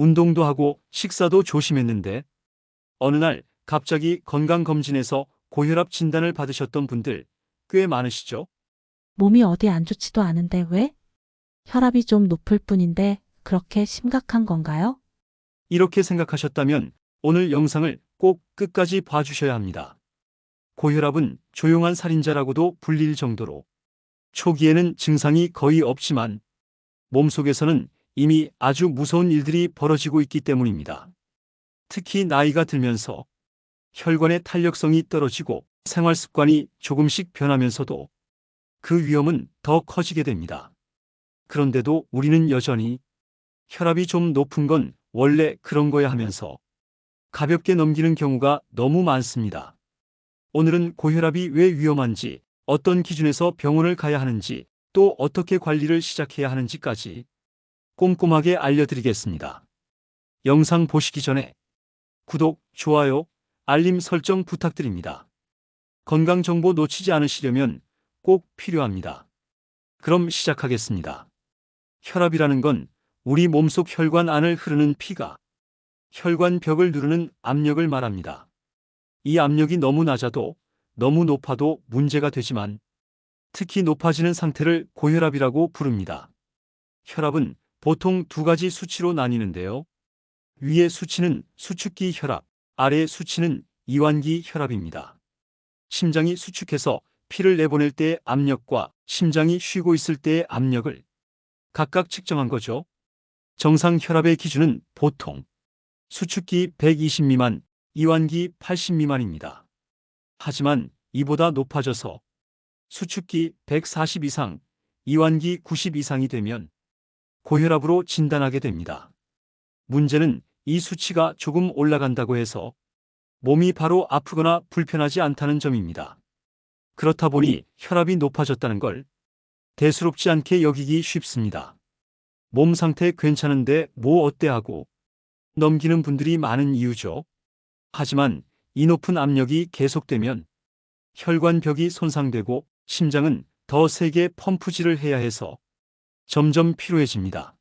운동도 하고 식사도 조심했는데 어느 날 갑자기 건강검진에서 고혈압 진단을 받으셨던 분들 꽤 많으시죠? 몸이 어디 안 좋지도 않은데 왜? 혈압이 좀 높을 뿐인데 그렇게 심각한 건가요? 이렇게 생각하셨다면 오늘 영상을 꼭 끝까지 봐주셔야 합니다. 고혈압은 조용한 살인자라고도 불릴 정도로 초기에는 증상이 거의 없지만 몸속에서는 이미 아주 무서운 일들이 벌어지고 있기 때문입니다. 특히 나이가 들면서 혈관의 탄력성이 떨어지고 생활 습관이 조금씩 변하면서도 그 위험은 더 커지게 됩니다. 그런데도 우리는 여전히 혈압이 좀 높은 건 원래 그런 거야 하면서 가볍게 넘기는 경우가 너무 많습니다. 오늘은 고혈압이 왜 위험한지, 어떤 기준에서 병원을 가야 하는지, 또 어떻게 관리를 시작해야 하는지까지 꼼꼼하게 알려드리겠습니다. 영상 보시기 전에 구독, 좋아요, 알림 설정 부탁드립니다. 건강 정보 놓치지 않으시려면 꼭 필요합니다. 그럼 시작하겠습니다. 혈압이라는 건 우리 몸속 혈관 안을 흐르는 피가 혈관벽을 누르는 압력을 말합니다. 이 압력이 너무 낮아도 너무 높아도 문제가 되지만 특히 높아지는 상태를 고혈압이라고 부릅니다. 혈압은 보통 두 가지 수치로 나뉘는데요. 위의 수치는 수축기 혈압, 아래의 수치는 이완기 혈압입니다. 심장이 수축해서 피를 내보낼 때의 압력과 심장이 쉬고 있을 때의 압력을 각각 측정한 거죠. 정상 혈압의 기준은 보통 수축기 120 미만, 이완기 80 미만입니다. 하지만 이보다 높아져서 수축기 140 이상, 이완기 90 이상이 되면 고혈압으로 진단하게 됩니다. 문제는 이 수치가 조금 올라간다고 해서 몸이 바로 아프거나 불편하지 않다는 점입니다. 그렇다 보니 혈압이 높아졌다는 걸 대수롭지 않게 여기기 쉽습니다. 몸 상태 괜찮은데 뭐 어때 하고 넘기는 분들이 많은 이유죠. 하지만 이 높은 압력이 계속되면 혈관벽이 손상되고 심장은 더 세게 펌프질을 해야 해서 점점 피로해집니다.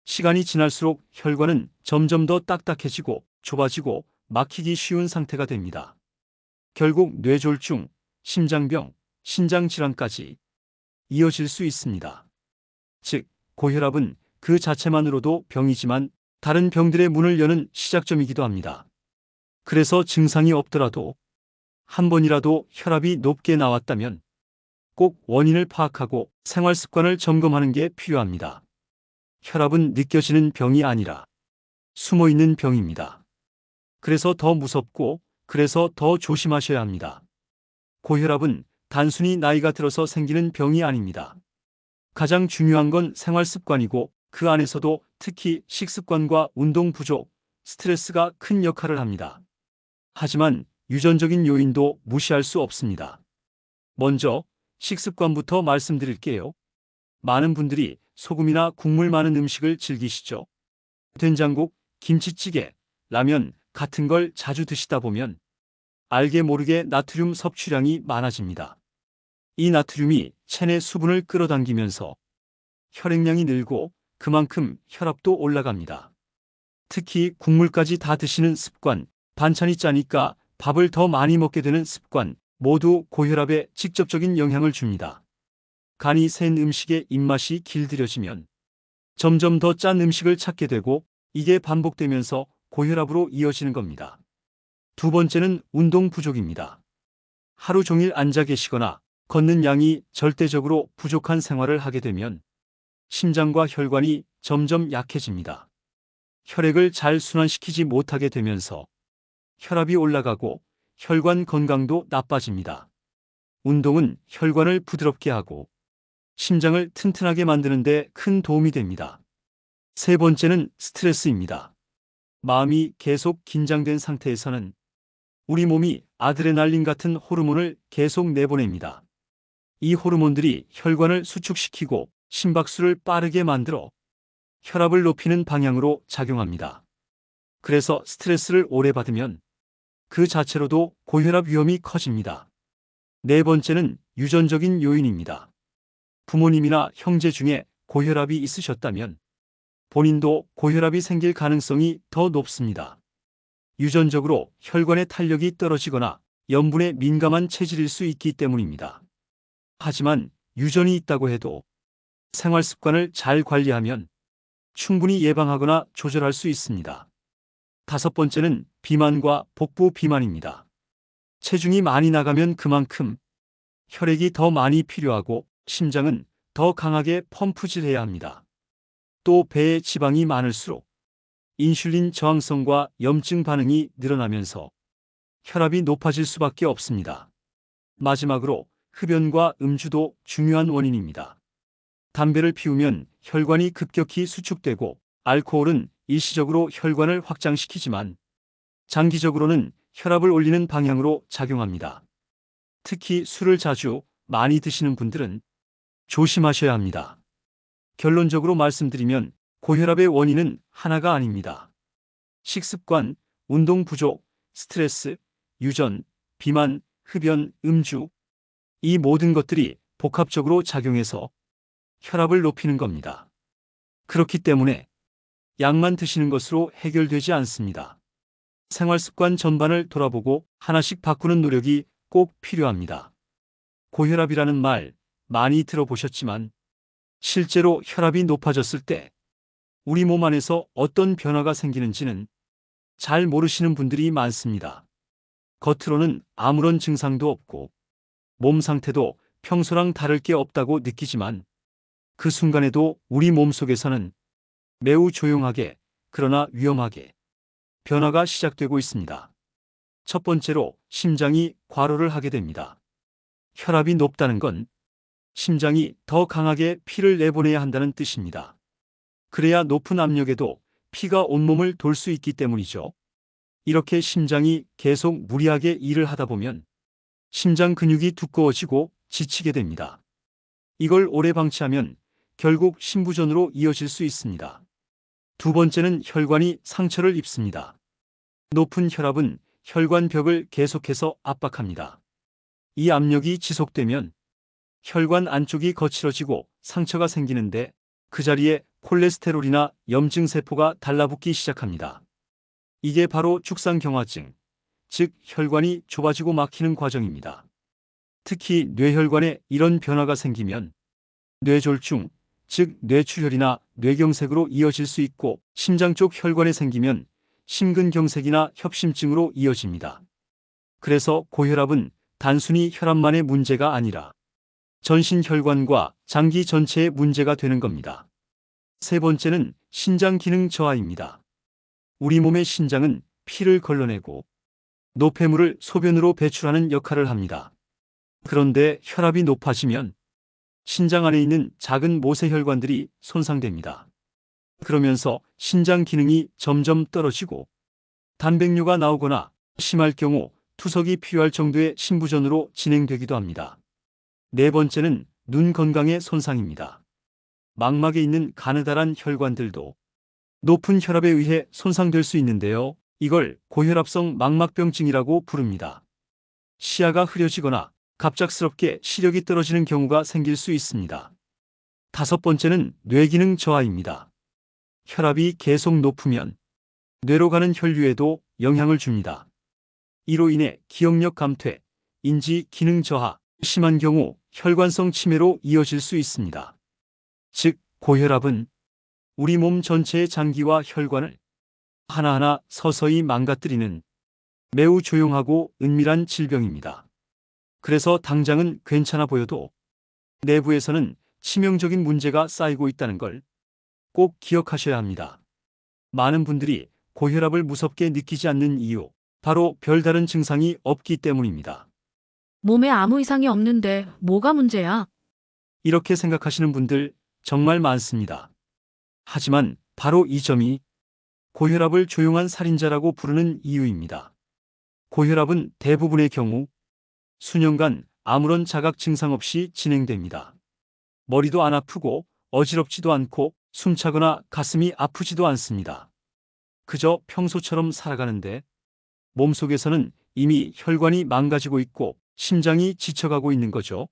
시간이 지날수록 혈관은 점점 더 딱딱해지고 좁아지고 막히기 쉬운 상태가 됩니다. 결국 뇌졸중, 심장병, 신장질환까지 이어질 수 있습니다. 즉, 고혈압은 그 자체만으로도 병이지만 다른 병들의 문을 여는 시작점이기도 합니다. 그래서 증상이 없더라도 한 번이라도 혈압이 높게 나왔다면 꼭 원인을 파악하고 생활 습관을 점검하는 게 필요합니다. 혈압은 느껴지는 병이 아니라 숨어 있는 병입니다. 그래서 더 무섭고 그래서 더 조심하셔야 합니다. 고혈압은 단순히 나이가 들어서 생기는 병이 아닙니다. 가장 중요한 건 생활 습관이고 그 안에서도 특히 식습관과 운동 부족, 스트레스가 큰 역할을 합니다. 하지만 유전적인 요인도 무시할 수 없습니다. 먼저 식습관부터 말씀드릴게요. 많은 분들이 소금이나 국물 많은 음식을 즐기시죠. 된장국, 김치찌개, 라면 같은 걸 자주 드시다 보면 알게 모르게 나트륨 섭취량이 많아집니다. 이 나트륨이 체내 수분을 끌어당기면서 혈액량이 늘고 그만큼 혈압도 올라갑니다. 특히 국물까지 다 드시는 습관, 반찬이 짜니까 밥을 더 많이 먹게 되는 습관, 모두 고혈압에 직접적인 영향을 줍니다. 간이 센 음식에 입맛이 길들여지면 점점 더 짠 음식을 찾게 되고 이게 반복되면서 고혈압으로 이어지는 겁니다. 두 번째는 운동 부족입니다. 하루 종일 앉아 계시거나 걷는 양이 절대적으로 부족한 생활을 하게 되면 심장과 혈관이 점점 약해집니다. 혈액을 잘 순환시키지 못하게 되면서 혈압이 올라가고 혈관 건강도 나빠집니다. 운동은 혈관을 부드럽게 하고 심장을 튼튼하게 만드는 데 큰 도움이 됩니다. 세 번째는 스트레스입니다. 마음이 계속 긴장된 상태에서는 우리 몸이 아드레날린 같은 호르몬을 계속 내보냅니다. 이 호르몬들이 혈관을 수축시키고 심박수를 빠르게 만들어 혈압을 높이는 방향으로 작용합니다. 그래서 스트레스를 오래 받으면 그 자체로도 고혈압 위험이 커집니다. 네 번째는 유전적인 요인입니다. 부모님이나 형제 중에 고혈압이 있으셨다면 본인도 고혈압이 생길 가능성이 더 높습니다. 유전적으로 혈관의 탄력이 떨어지거나 염분에 민감한 체질일 수 있기 때문입니다. 하지만 유전이 있다고 해도 생활 습관을 잘 관리하면 충분히 예방하거나 조절할 수 있습니다. 다섯 번째는 비만과 복부 비만입니다. 체중이 많이 나가면 그만큼 혈액이 더 많이 필요하고 심장은 더 강하게 펌프질해야 합니다. 또 배에 지방이 많을수록 인슐린 저항성과 염증 반응이 늘어나면서 혈압이 높아질 수밖에 없습니다. 마지막으로 흡연과 음주도 중요한 원인입니다. 담배를 피우면 혈관이 급격히 수축되고 알코올은 일시적으로 혈관을 확장시키지만 장기적으로는 혈압을 올리는 방향으로 작용합니다. 특히 술을 자주 많이 드시는 분들은 조심하셔야 합니다. 결론적으로 말씀드리면 고혈압의 원인은 하나가 아닙니다. 식습관, 운동 부족, 스트레스, 유전, 비만, 흡연, 음주, 이 모든 것들이 복합적으로 작용해서 혈압을 높이는 겁니다. 그렇기 때문에 약만 드시는 것으로 해결되지 않습니다. 생활 습관 전반을 돌아보고 하나씩 바꾸는 노력이 꼭 필요합니다. 고혈압이라는 말 많이 들어보셨지만 실제로 혈압이 높아졌을 때 우리 몸 안에서 어떤 변화가 생기는지는 잘 모르시는 분들이 많습니다. 겉으로는 아무런 증상도 없고 몸 상태도 평소랑 다를 게 없다고 느끼지만 그 순간에도 우리 몸속에서는 매우 조용하게 그러나 위험하게 변화가 시작되고 있습니다. 첫 번째로 심장이 과로를 하게 됩니다. 혈압이 높다는 건 심장이 더 강하게 피를 내보내야 한다는 뜻입니다. 그래야 높은 압력에도 피가 온몸을 돌 수 있기 때문이죠. 이렇게 심장이 계속 무리하게 일을 하다 보면 심장 근육이 두꺼워지고 지치게 됩니다. 이걸 오래 방치하면 결국 심부전으로 이어질 수 있습니다. 두 번째는 혈관이 상처를 입습니다. 높은 혈압은 혈관벽을 계속해서 압박합니다. 이 압력이 지속되면 혈관 안쪽이 거칠어지고 상처가 생기는데 그 자리에 콜레스테롤이나 염증 세포가 달라붙기 시작합니다. 이게 바로 죽상경화증, 즉 혈관이 좁아지고 막히는 과정입니다. 특히 뇌혈관에 이런 변화가 생기면 뇌졸중, 즉 뇌출혈이나 뇌경색으로 이어질 수 있고 심장 쪽 혈관에 생기면 심근경색이나 협심증으로 이어집니다. 그래서 고혈압은 단순히 혈압만의 문제가 아니라 전신 혈관과 장기 전체의 문제가 되는 겁니다. 세 번째는 신장 기능 저하입니다. 우리 몸의 신장은 피를 걸러내고 노폐물을 소변으로 배출하는 역할을 합니다. 그런데 혈압이 높아지면 신장 안에 있는 작은 모세혈관들이 손상됩니다. 그러면서 신장 기능이 점점 떨어지고 단백뇨가 나오거나 심할 경우 투석이 필요할 정도의 심부전으로 진행되기도 합니다. 네 번째는 눈 건강의 손상입니다. 망막에 있는 가느다란 혈관들도 높은 혈압에 의해 손상될 수 있는데요. 이걸 고혈압성 망막병증이라고 부릅니다. 시야가 흐려지거나 갑작스럽게 시력이 떨어지는 경우가 생길 수 있습니다. 다섯 번째는 뇌기능 저하입니다. 혈압이 계속 높으면 뇌로 가는 혈류에도 영향을 줍니다. 이로 인해 기억력 감퇴, 인지 기능 저하, 심한 경우 혈관성 치매로 이어질 수 있습니다. 즉, 고혈압은 우리 몸 전체의 장기와 혈관을 하나하나 서서히 망가뜨리는 매우 조용하고 은밀한 질병입니다. 그래서 당장은 괜찮아 보여도 내부에서는 치명적인 문제가 쌓이고 있다는 걸 꼭 기억하셔야 합니다. 많은 분들이 고혈압을 무섭게 느끼지 않는 이유, 바로 별다른 증상이 없기 때문입니다. 몸에 아무 이상이 없는데 뭐가 문제야? 이렇게 생각하시는 분들 정말 많습니다. 하지만 바로 이 점이 고혈압을 조용한 살인자라고 부르는 이유입니다. 고혈압은 대부분의 경우 수년간 아무런 자각 증상 없이 진행됩니다. 머리도 안 아프고 어지럽지도 않고 숨차거나 가슴이 아프지도 않습니다. 그저 평소처럼 살아가는데 몸속에서는 이미 혈관이 망가지고 있고 심장이 지쳐가고 있는 거죠.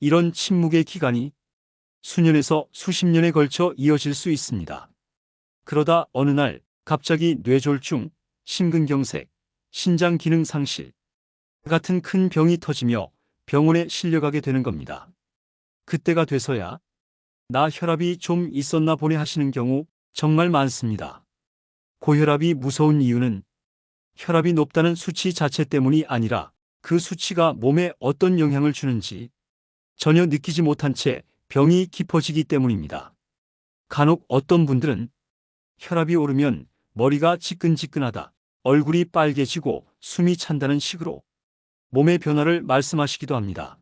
이런 침묵의 기간이 수년에서 수십 년에 걸쳐 이어질 수 있습니다. 그러다 어느 날 갑자기 뇌졸중, 심근경색, 신장 기능 상실 같은 큰 병이 터지며 병원에 실려가게 되는 겁니다. 그때가 돼서야 나 혈압이 좀 있었나 보네 하시는 경우 정말 많습니다. 고혈압이 무서운 이유는 혈압이 높다는 수치 자체 때문이 아니라 그 수치가 몸에 어떤 영향을 주는지 전혀 느끼지 못한 채 병이 깊어지기 때문입니다. 간혹 어떤 분들은 혈압이 오르면 머리가 지끈지끈하다, 얼굴이 빨개지고 숨이 찬다는 식으로 몸의 변화를 말씀하시기도 합니다.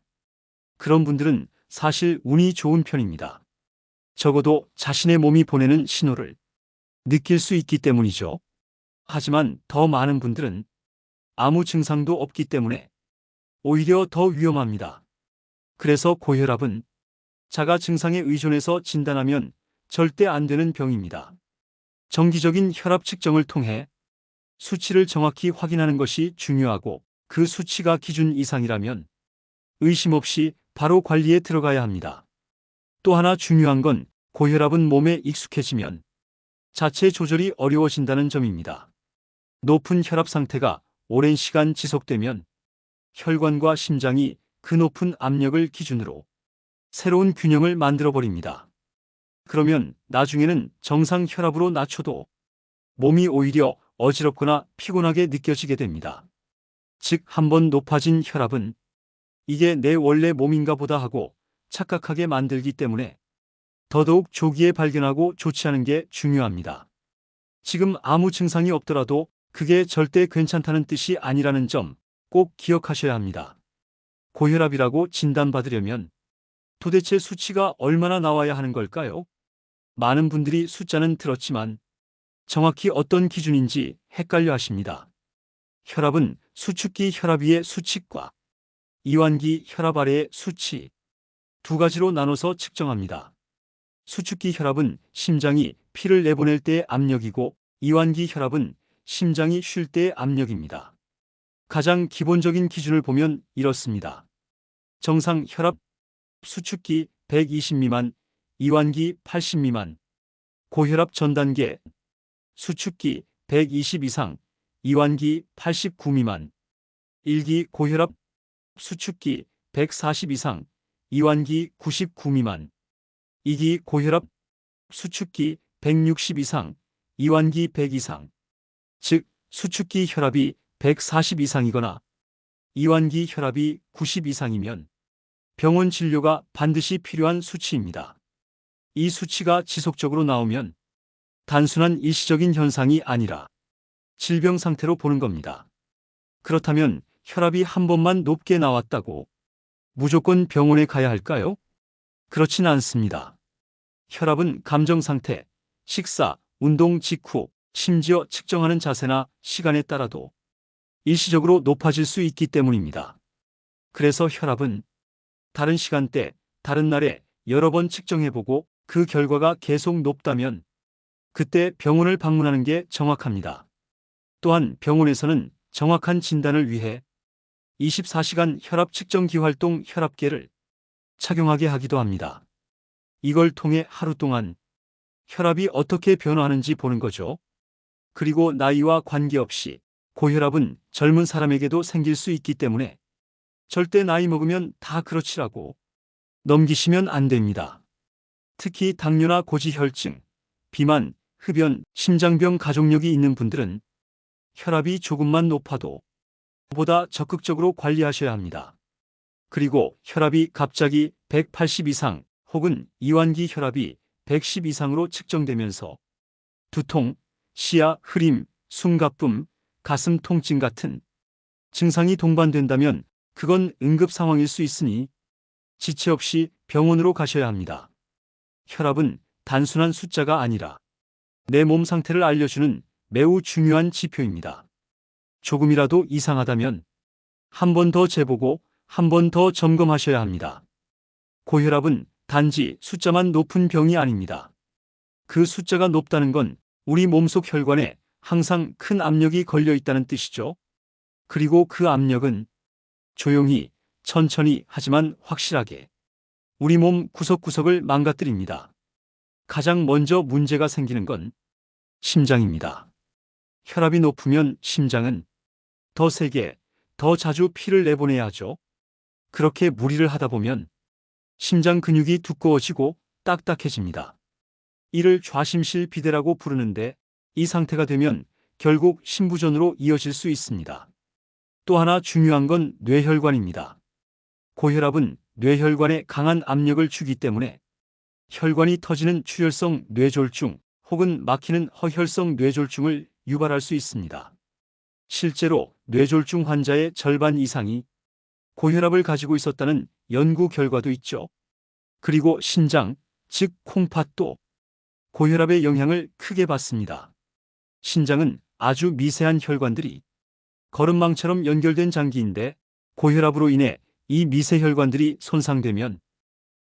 그런 분들은 사실 운이 좋은 편입니다. 적어도 자신의 몸이 보내는 신호를 느낄 수 있기 때문이죠. 하지만 더 많은 분들은 아무 증상도 없기 때문에 오히려 더 위험합니다. 그래서 고혈압은 자가 증상에 의존해서 진단하면 절대 안 되는 병입니다. 정기적인 혈압 측정을 통해 수치를 정확히 확인하는 것이 중요하고 그 수치가 기준 이상이라면 의심 없이 바로 관리에 들어가야 합니다. 또 하나 중요한 건 고혈압은 몸에 익숙해지면 자체 조절이 어려워진다는 점입니다. 높은 혈압 상태가 오랜 시간 지속되면 혈관과 심장이 그 높은 압력을 기준으로 새로운 균형을 만들어버립니다. 그러면 나중에는 정상 혈압으로 낮춰도 몸이 오히려 어지럽거나 피곤하게 느껴지게 됩니다. 즉, 한번 높아진 혈압은 이게 내 원래 몸인가 보다 하고 착각하게 만들기 때문에 더더욱 조기에 발견하고 조치하는 게 중요합니다. 지금 아무 증상이 없더라도 그게 절대 괜찮다는 뜻이 아니라는 점 꼭 기억하셔야 합니다. 고혈압이라고 진단받으려면 도대체 수치가 얼마나 나와야 하는 걸까요? 많은 분들이 숫자는 들었지만 정확히 어떤 기준인지 헷갈려 하십니다. 혈압은 수축기 혈압 위의 수칙과 이완기 혈압 아래의 수치 두 가지로 나눠서 측정합니다. 수축기 혈압은 심장이 피를 내보낼 때의 압력이고 이완기 혈압은 심장이 쉴 때의 압력입니다. 가장 기본적인 기준을 보면 이렇습니다. 정상 혈압 수축기 120 미만, 이완기 80 미만, 고혈압 전 단계 수축기 120 이상, 이완기 89 미만, 1기 고혈압 수축기 140 이상, 이완기 99 미만, 2기 고혈압 수축기 160 이상, 이완기 100 이상, 즉 수축기 혈압이 140 이상이거나 이완기 혈압이 90 이상이면 병원 진료가 반드시 필요한 수치입니다. 이 수치가 지속적으로 나오면 단순한 일시적인 현상이 아니라 질병 상태로 보는 겁니다. 그렇다면 혈압이 한 번만 높게 나왔다고 무조건 병원에 가야 할까요? 그렇진 않습니다. 혈압은 감정 상태, 식사, 운동 직후, 심지어 측정하는 자세나 시간에 따라도 일시적으로 높아질 수 있기 때문입니다. 그래서 혈압은 다른 시간대, 다른 날에 여러 번 측정해보고 그 결과가 계속 높다면 그때 병원을 방문하는 게 정확합니다. 또한 병원에서는 정확한 진단을 위해 24시간 혈압 측정기 활동 혈압계를 착용하게 하기도 합니다. 이걸 통해 하루 동안 혈압이 어떻게 변화하는지 보는 거죠. 그리고 나이와 관계없이 고혈압은 젊은 사람에게도 생길 수 있기 때문에 절대 나이 먹으면 다 그렇지라고 넘기시면 안 됩니다. 특히 당뇨나 고지혈증, 비만, 흡연, 심장병 가족력이 있는 분들은 혈압이 조금만 높아도 보다 적극적으로 관리하셔야 합니다. 그리고 혈압이 갑자기 180 이상 혹은 이완기 혈압이 110 이상으로 측정되면서 두통, 시야 흐림, 숨가쁨, 가슴 통증 같은 증상이 동반된다면 그건 응급 상황일 수 있으니 지체 없이 병원으로 가셔야 합니다. 혈압은 단순한 숫자가 아니라 내 몸 상태를 알려주는 매우 중요한 지표입니다. 조금이라도 이상하다면 한 번 더 재보고 한 번 더 점검하셔야 합니다. 고혈압은 단지 숫자만 높은 병이 아닙니다. 그 숫자가 높다는 건 우리 몸속 혈관에 항상 큰 압력이 걸려 있다는 뜻이죠. 그리고 그 압력은 조용히, 천천히 하지만 확실하게 우리 몸 구석구석을 망가뜨립니다. 가장 먼저 문제가 생기는 건 심장입니다. 혈압이 높으면 심장은 더 세게, 더 자주 피를 내보내야 하죠. 그렇게 무리를 하다 보면 심장 근육이 두꺼워지고 딱딱해집니다. 이를 좌심실 비대라고 부르는데 이 상태가 되면 결국 심부전으로 이어질 수 있습니다. 또 하나 중요한 건 뇌혈관입니다. 고혈압은 뇌혈관에 강한 압력을 주기 때문에 혈관이 터지는 출혈성 뇌졸중 혹은 막히는 허혈성 뇌졸중을 유발할 수 있습니다. 실제로 뇌졸중 환자의 절반 이상이 고혈압을 가지고 있었다는 연구 결과도 있죠. 그리고 신장, 즉 콩팥도 고혈압의 영향을 크게 받습니다. 신장은 아주 미세한 혈관들이 거름망처럼 연결된 장기인데 고혈압으로 인해 이 미세 혈관들이 손상되면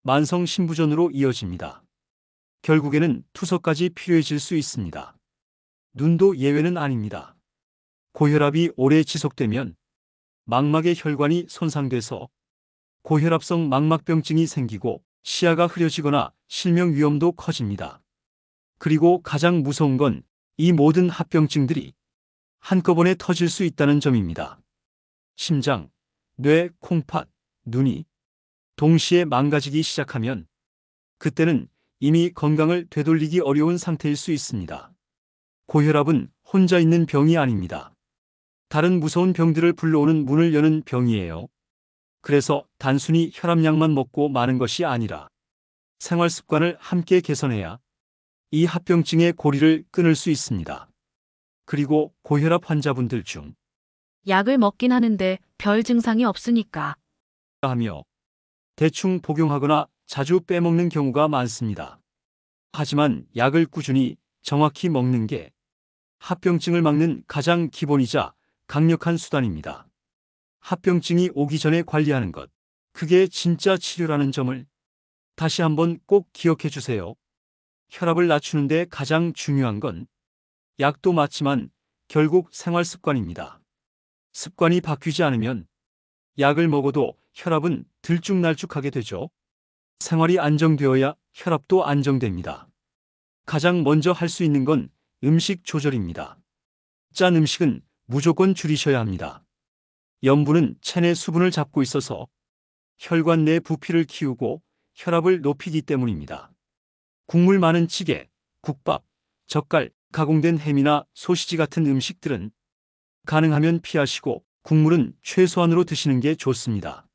만성 심부전으로 이어집니다. 결국에는 투석까지 필요해질 수 있습니다. 눈도 예외는 아닙니다. 고혈압이 오래 지속되면 망막의 혈관이 손상돼서 고혈압성 망막병증이 생기고 시야가 흐려지거나 실명 위험도 커집니다. 그리고 가장 무서운 건 이 모든 합병증들이 한꺼번에 터질 수 있다는 점입니다. 심장, 뇌, 콩팥, 눈이 동시에 망가지기 시작하면 그때는 이미 건강을 되돌리기 어려운 상태일 수 있습니다. 고혈압은 혼자 있는 병이 아닙니다. 다른 무서운 병들을 불러오는 문을 여는 병이에요. 그래서 단순히 혈압약만 먹고 마는 것이 아니라 생활 습관을 함께 개선해야 이 합병증의 고리를 끊을 수 있습니다. 그리고 고혈압 환자분들 중 약을 먹긴 하는데 별 증상이 없으니까. 하며 대충 복용하거나 자주 빼먹는 경우가 많습니다. 하지만 약을 꾸준히 정확히 먹는 게 합병증을 막는 가장 기본이자 강력한 수단입니다. 합병증이 오기 전에 관리하는 것, 그게 진짜 치료라는 점을 다시 한번 꼭 기억해 주세요. 혈압을 낮추는데 가장 중요한 건 약도 맞지만 결국 생활 습관입니다. 습관이 바뀌지 않으면 약을 먹어도 혈압은 들쭉날쭉하게 되죠. 생활이 안정되어야 혈압도 안정됩니다. 가장 먼저 할 수 있는 건 음식 조절입니다. 짠 음식은 무조건 줄이셔야 합니다. 염분은 체내 수분을 잡고 있어서 혈관 내 부피를 키우고 혈압을 높이기 때문입니다. 국물 많은 찌개, 국밥, 젓갈, 가공된 햄이나 소시지 같은 음식들은 가능하면 피하시고 국물은 최소한으로 드시는 게 좋습니다.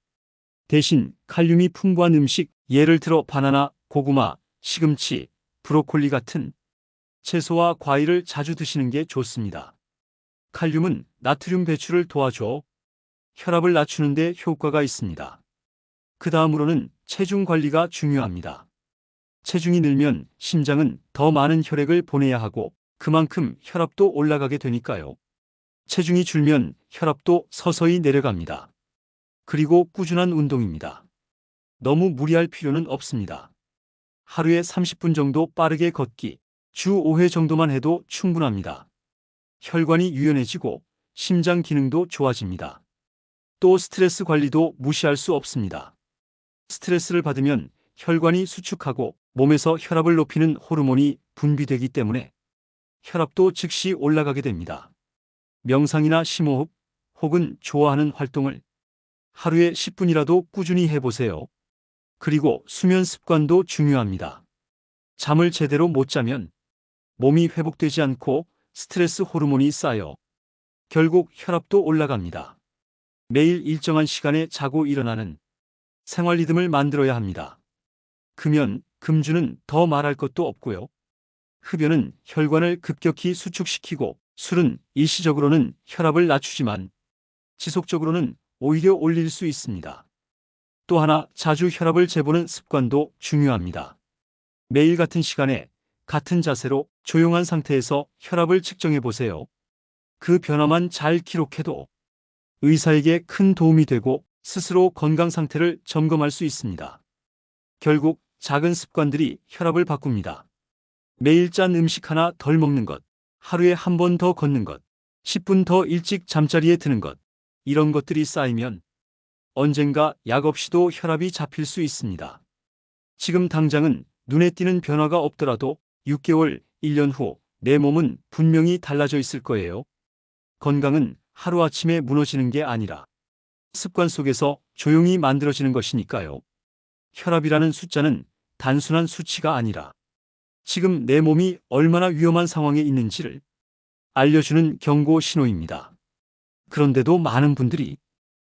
대신 칼륨이 풍부한 음식, 예를 들어 바나나, 고구마, 시금치, 브로콜리 같은 채소와 과일을 자주 드시는 게 좋습니다. 칼륨은 나트륨 배출을 도와줘 혈압을 낮추는 데 효과가 있습니다. 그 다음으로는 체중 관리가 중요합니다. 체중이 늘면 심장은 더 많은 혈액을 보내야 하고 그만큼 혈압도 올라가게 되니까요. 체중이 줄면 혈압도 서서히 내려갑니다. 그리고 꾸준한 운동입니다. 너무 무리할 필요는 없습니다. 하루에 30분 정도 빠르게 걷기, 주 5회 정도만 해도 충분합니다. 혈관이 유연해지고 심장 기능도 좋아집니다. 또 스트레스 관리도 무시할 수 없습니다. 스트레스를 받으면 혈관이 수축하고 몸에서 혈압을 높이는 호르몬이 분비되기 때문에 혈압도 즉시 올라가게 됩니다. 명상이나 심호흡 혹은 좋아하는 활동을 하루에 10분이라도 꾸준히 해보세요. 그리고 수면 습관도 중요합니다. 잠을 제대로 못 자면 몸이 회복되지 않고 스트레스 호르몬이 쌓여 결국 혈압도 올라갑니다. 매일 일정한 시간에 자고 일어나는 생활 리듬을 만들어야 합니다. 금연, 금주는 더 말할 것도 없고요. 흡연은 혈관을 급격히 수축시키고 술은 일시적으로는 혈압을 낮추지만 지속적으로는 오히려 올릴 수 있습니다. 또 하나 자주 혈압을 재보는 습관도 중요합니다. 매일 같은 시간에 같은 자세로 조용한 상태에서 혈압을 측정해 보세요. 그 변화만 잘 기록해도 의사에게 큰 도움이 되고 스스로 건강 상태를 점검할 수 있습니다. 결국 작은 습관들이 혈압을 바꿉니다. 매일 짠 음식 하나 덜 먹는 것, 하루에 한 번 더 걷는 것, 10분 더 일찍 잠자리에 드는 것, 이런 것들이 쌓이면 언젠가 약 없이도 혈압이 잡힐 수 있습니다. 지금 당장은 눈에 띄는 변화가 없더라도 6개월, 1년 후 내 몸은 분명히 달라져 있을 거예요. 건강은 하루아침에 무너지는 게 아니라 습관 속에서 조용히 만들어지는 것이니까요. 혈압이라는 숫자는 단순한 수치가 아니라 지금 내 몸이 얼마나 위험한 상황에 있는지를 알려주는 경고 신호입니다. 그런데도 많은 분들이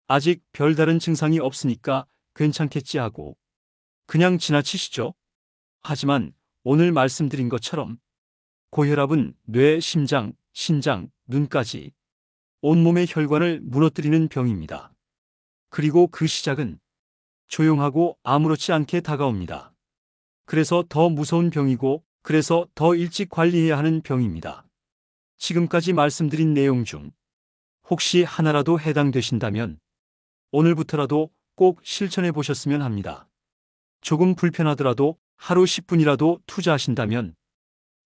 아직 별다른 증상이 없으니까 괜찮겠지 하고 그냥 지나치시죠. 하지만 오늘 말씀드린 것처럼 고혈압은 뇌, 심장, 신장, 눈까지 온몸의 혈관을 무너뜨리는 병입니다. 그리고 그 시작은 조용하고 아무렇지 않게 다가옵니다. 그래서 더 무서운 병이고 그래서 더 일찍 관리해야 하는 병입니다. 지금까지 말씀드린 내용 중 혹시 하나라도 해당되신다면 오늘부터라도 꼭 실천해 보셨으면 합니다. 조금 불편하더라도 하루 10분이라도 투자하신다면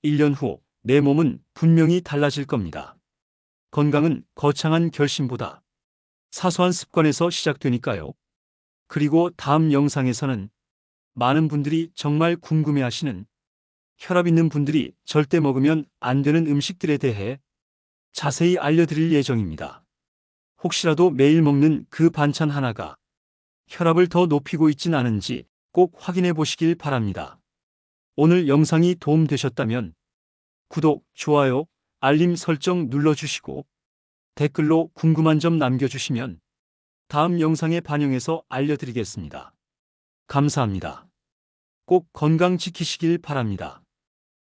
1년 후 내 몸은 분명히 달라질 겁니다. 건강은 거창한 결심보다 사소한 습관에서 시작되니까요. 그리고 다음 영상에서는 많은 분들이 정말 궁금해하시는 혈압 있는 분들이 절대 먹으면 안 되는 음식들에 대해 자세히 알려드릴 예정입니다. 혹시라도 매일 먹는 그 반찬 하나가 혈압을 더 높이고 있진 않은지 꼭 확인해 보시길 바랍니다. 오늘 영상이 도움되셨다면 구독, 좋아요, 알림 설정 눌러주시고 댓글로 궁금한 점 남겨주시면 다음 영상에 반영해서 알려드리겠습니다. 감사합니다. 꼭 건강 지키시길 바랍니다.